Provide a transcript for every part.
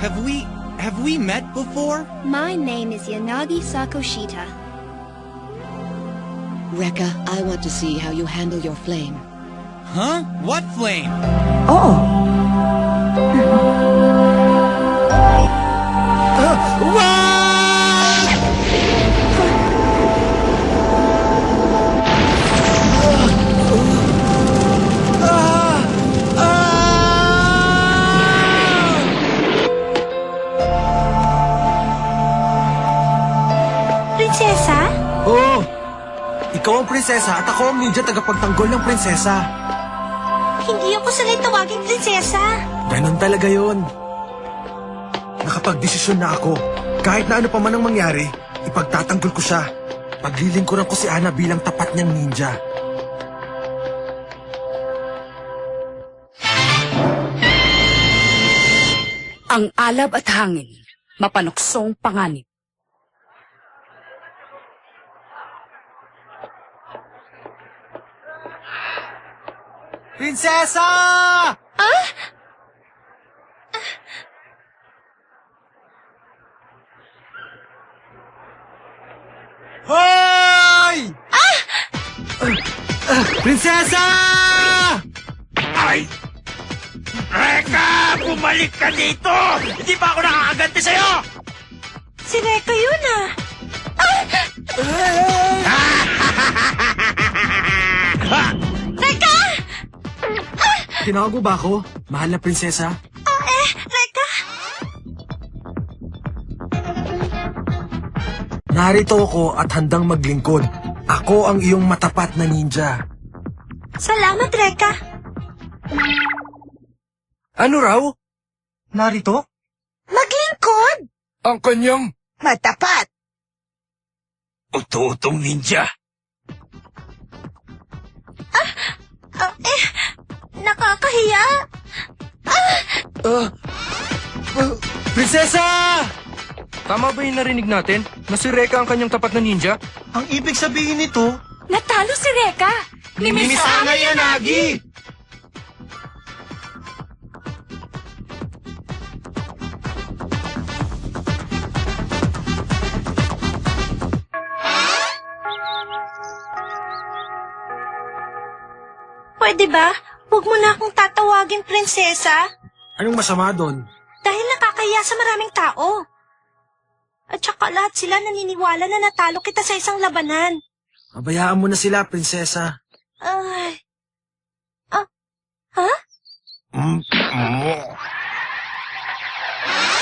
Have we met before? My name is Yanagi Sakoshita. Rekka, I want to see how you handle your flame. Huh? What flame? Prinsesa? Oo! Ikaw ang prinsesa at ako ang ninja tagapagtanggol ng prinsesa. Hindi ako sanay tawaging prinsesa. Ganon talaga yun. Nakapagdesisyon na ako. Kahit na ano pa man ang mangyari, ipagtatanggol ko siya. Paglilingkuran ko si Ana bilang tapat niyang ninja. Ang alab at hangin, mapanuksong panganib. Prinsesa! Hoy! Prinsesa! Ay! Reka! Bumalik ka dito! Hindi pa ako nakakaganti sa'yo! Si Rekka yun ah. Rekka! Tinawag mo ba ako? Mahal na prinsesa? Rekka! Narito ako at handang maglingkod. Ako ang iyong matapat na ninja. Salamat, Rekka. Ano raw? Narito? Maglingkod! Ang kanyang... Matapat! Uto-utong ninja! Nakakahiya! Prinsesa! Tama ba yung narinig natin? Na si Rekka ang kanyang tapat na ninja? Ang ibig sabihin nito... Natalo si Rekka! Sana Yanagi! Pwede ba? Huwag mo na akong tatawagin prinsesa. Anong masama doon? Dahil nakakahiya sa maraming tao. At saka lahat sila naniniwala na natalo kita sa isang labanan. Pabayaan mo na sila, prinsesa. Ay... Ha?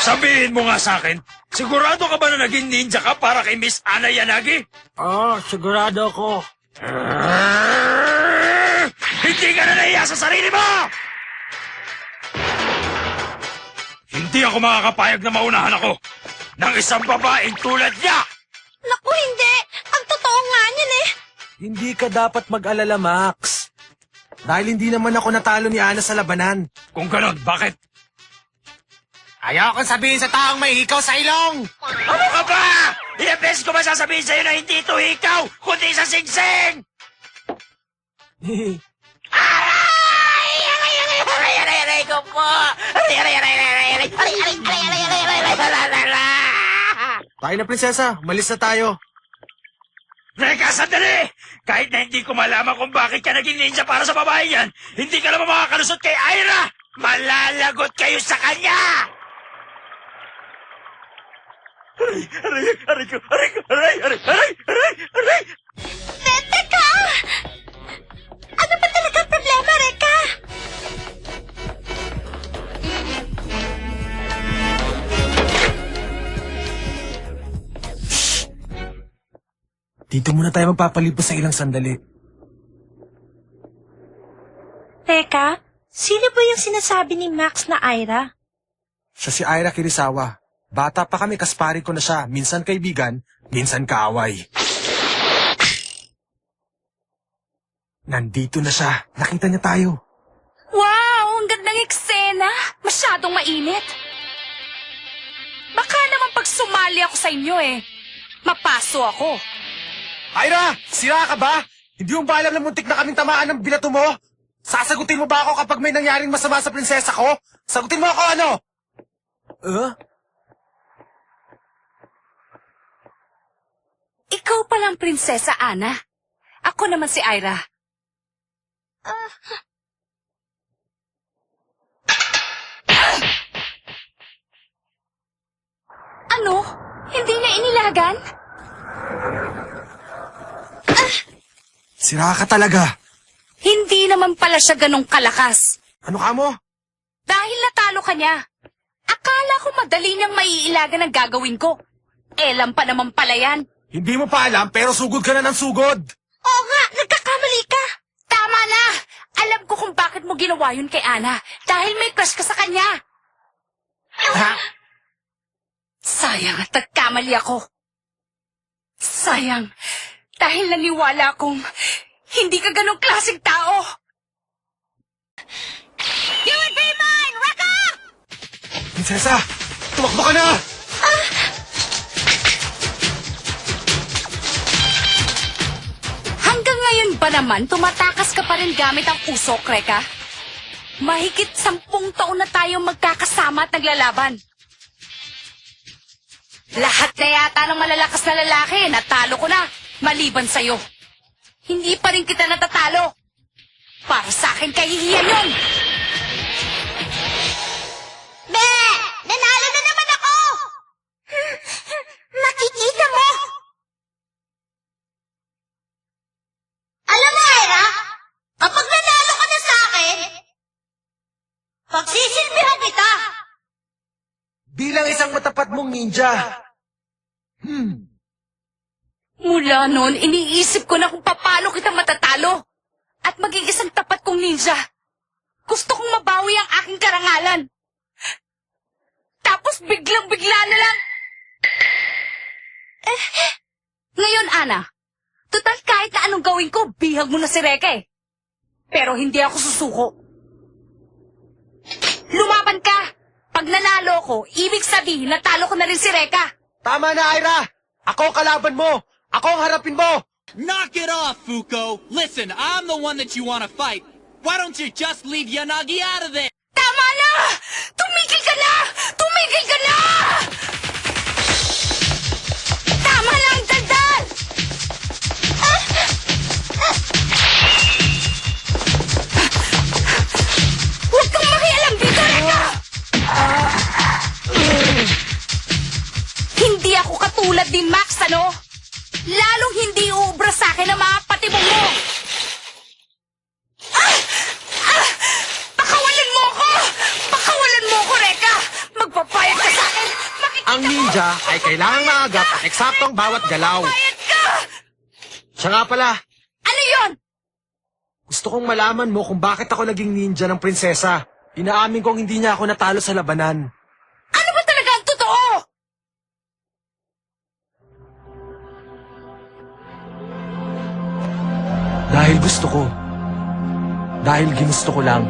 Sabihin mo nga sa akin, sigurado ka ba na naging ninja ka para kay Miss Ana Yanagi? Sigurado ako. Hindi ka na nahiya sa sarili mo! Hindi ako makakapayag na maunahan ako ng isang babaeng tulad niya! Naku, hindi! Ang totoo nga niyan eh! Hindi ka dapat mag-alala, Max. Dahil hindi naman ako natalo ni Ana sa labanan. Kung ganon, bakit? Ayokong sabihin sa taong may hikaw sa ilong! Ano ka ba? Ilang beses ko ba sasabihin sa'yo na hindi ito ikaw, kundi sa singsing? Aray ko po! Tayo na, prinsesa. Malis na tayo. Reka, sandali! Kahit na hindi ko malaman kung bakit ka naging ninja para sa babae yan, hindi ka naman makakalusot kay Aira! Malalagot kayo sa kanya! Aray! Teka! Ano ba talaga problema, Rekka? Dito muna tayo magpapalipas sa ilang sandali. Teka, sino ba yung sinasabi ni Max na Aira? Siya si Aira Kirisawa. Bata pa kami, kasparin ko na siya. Minsan kaibigan, minsan kaaway. Nandito na siya. Nakita niya tayo. Wow! Ang gandang eksena! Masyadong mainit. Baka naman pag sumali ako sa inyo mapaso ako. Aira! Sira ka ba? Hindi mo ba alam na muntik na kaming tamaan ng binato mo? Sasagutin mo ba ako kapag may nangyaring masama sa prinsesa ko? Sagutin mo ako ano? Ikaw palang Prinsesa Ana. Ako naman si Ira. Ano? Hindi niya inilagan? Sira ka talaga. Hindi naman pala siya ganong kalakas. Ano ka mo? Dahil natalo ka niya. Akala ko madali niyang maiilagan ang gagawin ko. Elam pa naman pala yan. Hindi mo pa alam pero sugod ka na ng sugod. Oo nga, nagkakamali ka. Tama na! Alam ko kung bakit mo ginawa yun kay Ana. Dahil may crush ka sa kanya. Ha? Sayang at nagkamali ako. Sayang. Dahil naniwala akong hindi ka ganong klaseng tao. You would be mine, Rekka! Prinsesa, tumakbo ka na! Hanggang ngayon ba naman tumatakas ka pa rin gamit ang usok, Rekka? Mahigit 10 taon na tayong magkakasama at naglalaban. Lahat na yata ng malalakas na lalaki, natalo ko na, maliban sa'yo. Hindi pa rin kita natatalo. Para sa akin, kahihiyan yun. Be! Nanalo na naman ako! Nakikita mo? Alam mo, Ira, kapag nanalo ka na sa akin, pagsisilbihan kita! Bilang isang matapat mong ninja. Mula noon, iniisip ko na kung paano kita matatalo. At maging isang tapat kong ninja. Gusto kong mabawi ang aking karangalan. Tapos biglang-bigla na lang. Ngayon, Ana, total kahit na anong gawin ko, bihag mo na si Rekka eh. Pero hindi ako susuko. Lumaban ka! Pag nanalo ko, ibig sabihin natalo ko na rin si Rekka. Tama na, Ira! Ako ang kalaban mo! Ako ang harapin mo! Knock it off, Fuko! Listen, I'm the one that you want to fight. Why don't you just leave Yanagi out of there? Tama na! Tumigil ka na! Tumigil ka na! Tama na ang daldal! Huwag kang makialam dito, Rekka! Hindi ako katulad ni Max, ano? Lalong hindi uubra sa akin ang mga patibong mo! Pakawalan mo ako! Pakawalan mo ako, Rekka! Magpapayag ka sa akin! Ang ninja ay kailangang maagap at eksaktong bawat galaw. Magpapayag ka! Siya nga pala, Ano yon? gusto kong malaman mo kung bakit ako naging ninja ng prinsesa. Inaamin kong hindi niya ako natalo sa labanan. Ano ba talaga ang totoo? Dahil gusto ko. Dahil ginusto ko lang.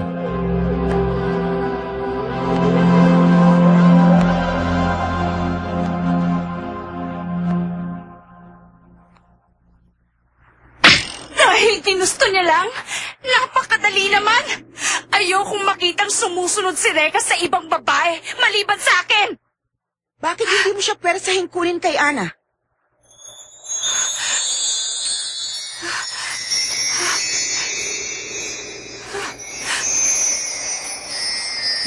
Dahil ginusto niya lang? Napakadali naman! Ayokong makitang sumusunod si Rekka sa ibang babae maliban sa akin! Bakit hindi mo siya pwersahin kunin kay Ana?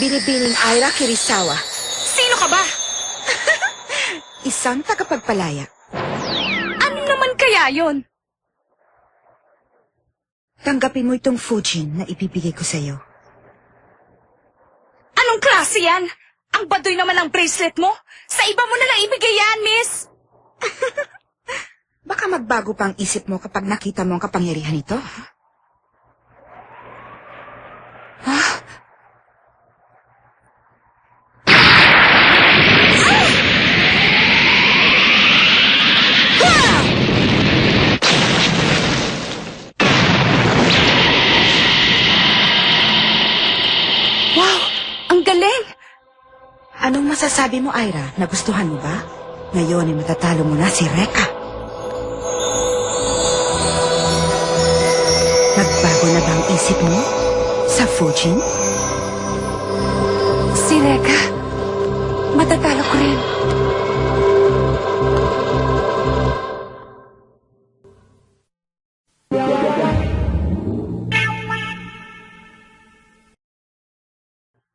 Binibining Ira Kirisawa, Sino ka ba? isang tagapagpalaya. Ano naman kaya yon? Tanggapin mo itong Fujin na ibibigay ko sa'yo. Anong klase yan? Ang baduy naman ang bracelet mo? Sa iba mo na lang ibigay yan, miss! Baka magbago pa ang isip mo kapag nakita mo ang kapangyarihan nito. Wow! Ang galing! Anong masasabi mo, Ira? Nagustuhan mo ba? Ngayon ay matatalo mo na si Rekka. Nagbago na ba ang isip mo sa Fujin? Si Rekka, matatalo ko rin.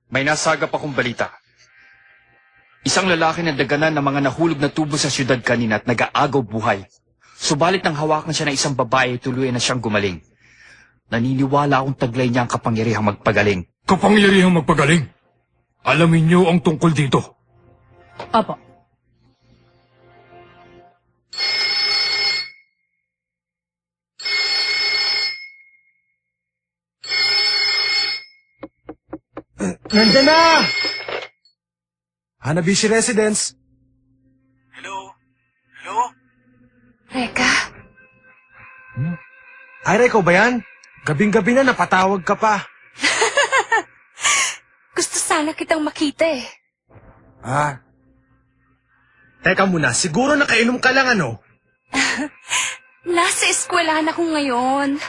May nasagap akong balita. Isang lalaki na daganan ng mga nahulog na tubo sa syudad kanina at nag-aagaw buhay. Subalit nang hawakan siya ng isang babae, tuluyan na siyang gumaling. Naniniwala akong taglay niya ang kapangyarihang magpagaling. Kapangyarihang magpagaling? Alamin niyo ang tungkol dito. Opo. Nandiyan na! Hanabishi Residence. Hello? Hello? Reka, Ira, ikaw ba yan? Gabing-gabi na napatawag ka pa. gusto sana kitang makita eh. Ah. Teka muna, siguro nakainom ka lang ano? Nasa eskwelahan ako ngayon.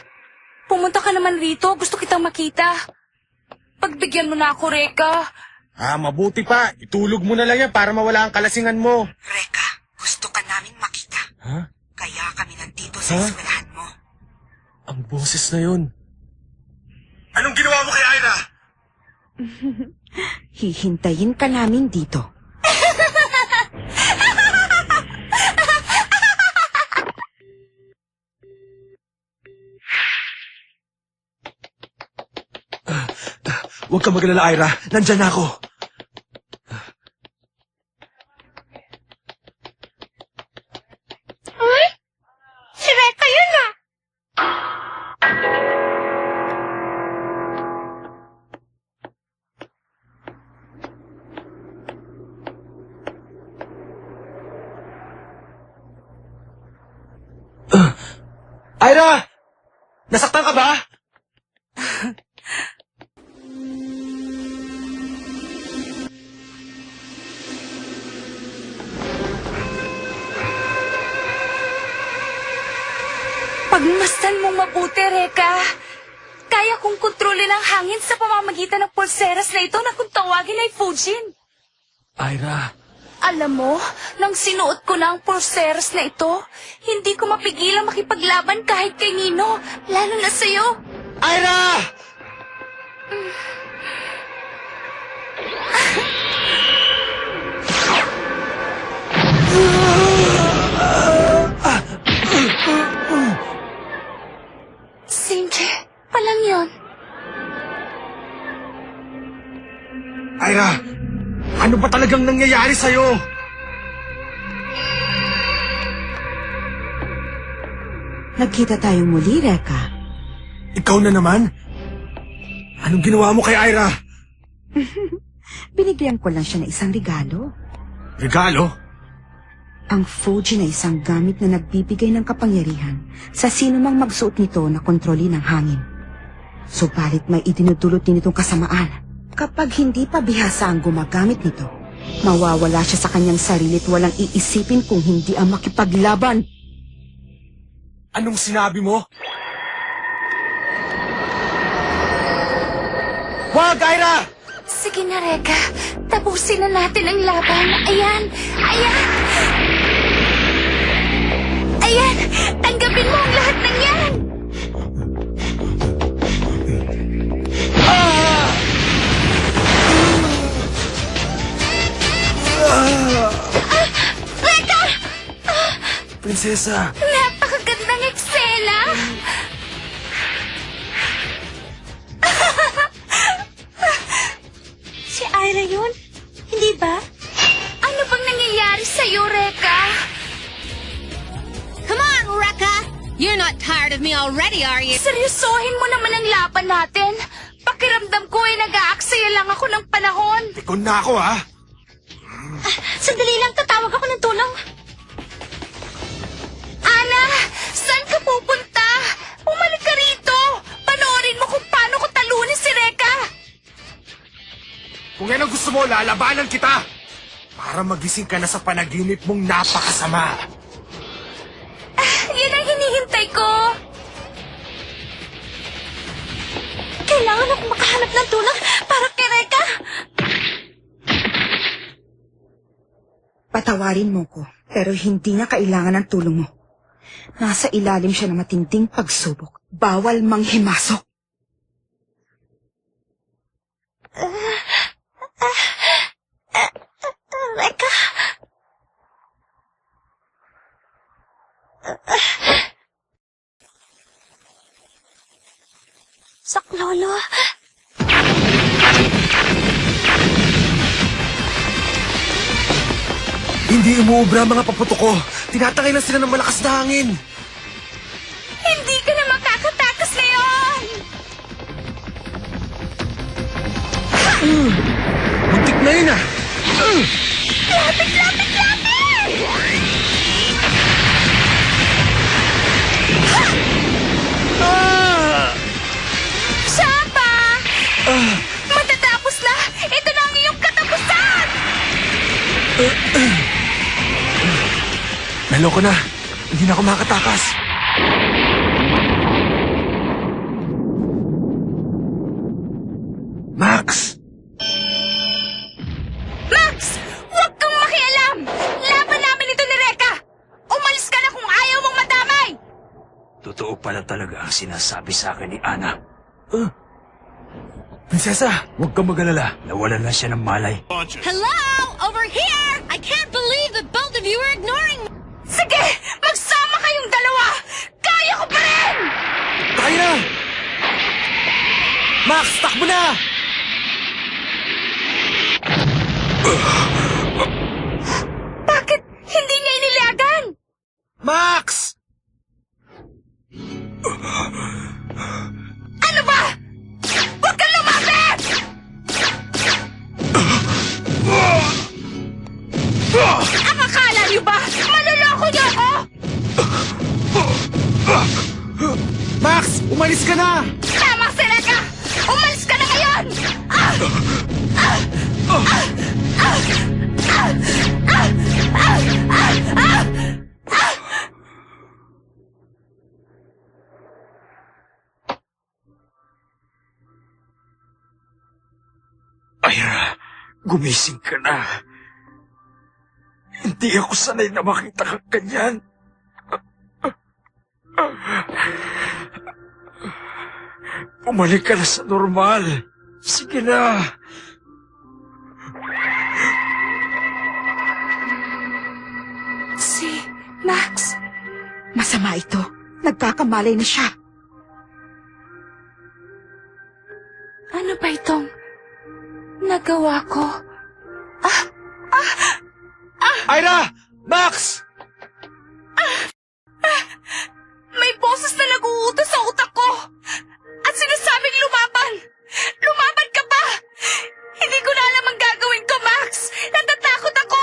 Pumunta ka naman rito, gusto kitang makita. Pagbigyan mo na ako, Reka. Ah, mabuti pa. Itulog mo na lang yan para mawala ang kalasingan mo. Reka, gusto ka namin makita. Ha? Kaya kami nandito sa Huh? eskwelahan mo. Ang boses na yun. Anong ginawa mo kay Ira? Hihintayin ka namin dito. Huwag ka magalala, Ira. Nandyan na ako. Si Reka yun ah! Ira! Nasaktan ka ba? Pagmasdan mong mabuti, Reka. Kaya kong kontrolin ang hangin sa pamamagitan ng pulseras na ito na kung tawagin ay Fujin. Ira, Alam mo, nang sinuot ko na ang pulseras na ito, hindi ko mapigilang makipaglaban kahit kay Nino, lalo na sa'yo. Ira! Sinje, palang yon. Ira! Ano ba talagang nangyayari sa'yo? Nagkita tayo muli, Reka. Ikaw na naman? Anong ginawa mo kay Ira? Binigyan ko lang siya ng isang regalo. Regalo? Ang Fuji na isang gamit na nagbibigay ng kapangyarihan sa sino mang magsuot nito na kontrolin ng hangin. Subalit may idinudulot din itong kasamaan. Kapag hindi pa bihasa ang gumagamit nito, mawawala siya sa kanyang sarili at walang iisipin kung hindi ang makipaglaban. Anong sinabi mo? Wag, Ira! Sige na, Reka. Tapusin na natin ang laban. Ayan! Ayan! Ayan! Tanggapin mo ang lahat ng yan! Reka! Prinsesa! Napakagandang eksena! Si Ira yun? Hindi ba? Ano bang nangyayari sa'yo, Reka? Come on, Rekka! You're not tired of me already, are you? Seryosohin mo naman ang laban natin. Pakiramdam ko ay nag-aaksaya lang ako ng panahon. Tikon na ako, ha? Sandali lang, tatawag ako ng tulong. Ana, saan ka pupunta? Bumalik ka rito. Panoorin mo kung paano ko talunin si Reka. Kung yan ang gusto mo, lalabanan kita! Para magising ka na sa panaginip mong napakasama. Yan ang hinihintay ko. Kailangan ako makahanap ng tulong para kay Reka. Patawarin mo ko, pero hindi niya kailangan ng tulong mo. Nasa ilalim siya ng matinding pagsubok. Bawal manghimasok. Reka. Saklolo. Hindi umuubra ang mga paputok ko. Tinatangay lang sila ng malakas na hangin. Hindi ka na makakatakas ngayon! Muntik na yun ah. Lapit, lapit, lapit! Sapa! Matatapos na! Ito na ang iyong katapusan! Naloko na. Hindi na ako makatakas. Max! Max! Huwag kang makialam! Laban namin ito ni Reka! Umalis ka na kung ayaw mong madamay! Totoo pala talaga ang sinasabi sa akin ni Ana. Prinsesa, huwag kang mag-alala. Nawalan na siya ng malay. Hello? Over here! I can't believe that both of you are ignoring me! Sige! Magsama kayong dalawa! Kaya ko pa rin! Tayo na! Max, takbo na! Bakit hindi niya inilagan? Max! Ano ba? Huwag kang lumapit! Ang akala niyo ba? Maluloko niyo ako? Max, umalis ka na! Tama si Reka! Umalis ka na ngayon! Ira, gumising ka na. Hindi ako sanay na makita kang ganyan. Bumalik ka na sa normal. Sige na. Si Max. Masama ito. Nagkakamalay na siya. Ano ba itong nagawa ko? Ira! Max! May boses na nag-uutos sa utak ko. At sinasabing lumaban. Lumaban ka pa. Hindi ko na alam ang gagawin ko, Max. Natatakot ako.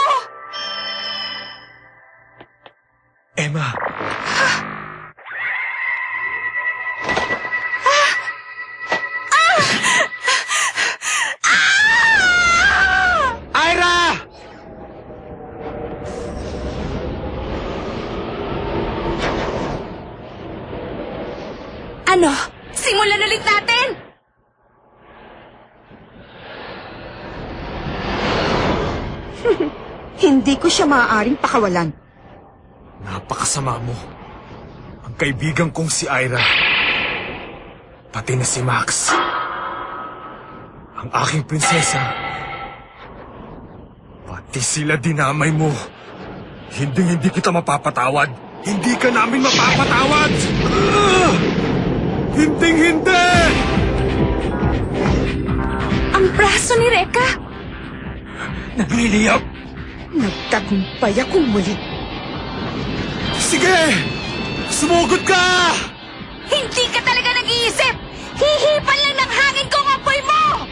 Emma. Ira! Ano? Simulan ulit natin! Hindi ko siya maaaring pakawalan. Napakasama mo. Ang kaibigan kong si Ira. Pati na si Max. Ang aking prinsesa. Pati sila dinamay mo. Hindi kita mapapatawad. Hindi ka namin mapapatawad! Hindi! Ang braso ni Reka! Nagliliyap. Nagtagumpay akong muli. Sige! Sumugod ka! Hindi ka talaga nag-iisip! Hihipan lang ng hangin ko ang apoy mo!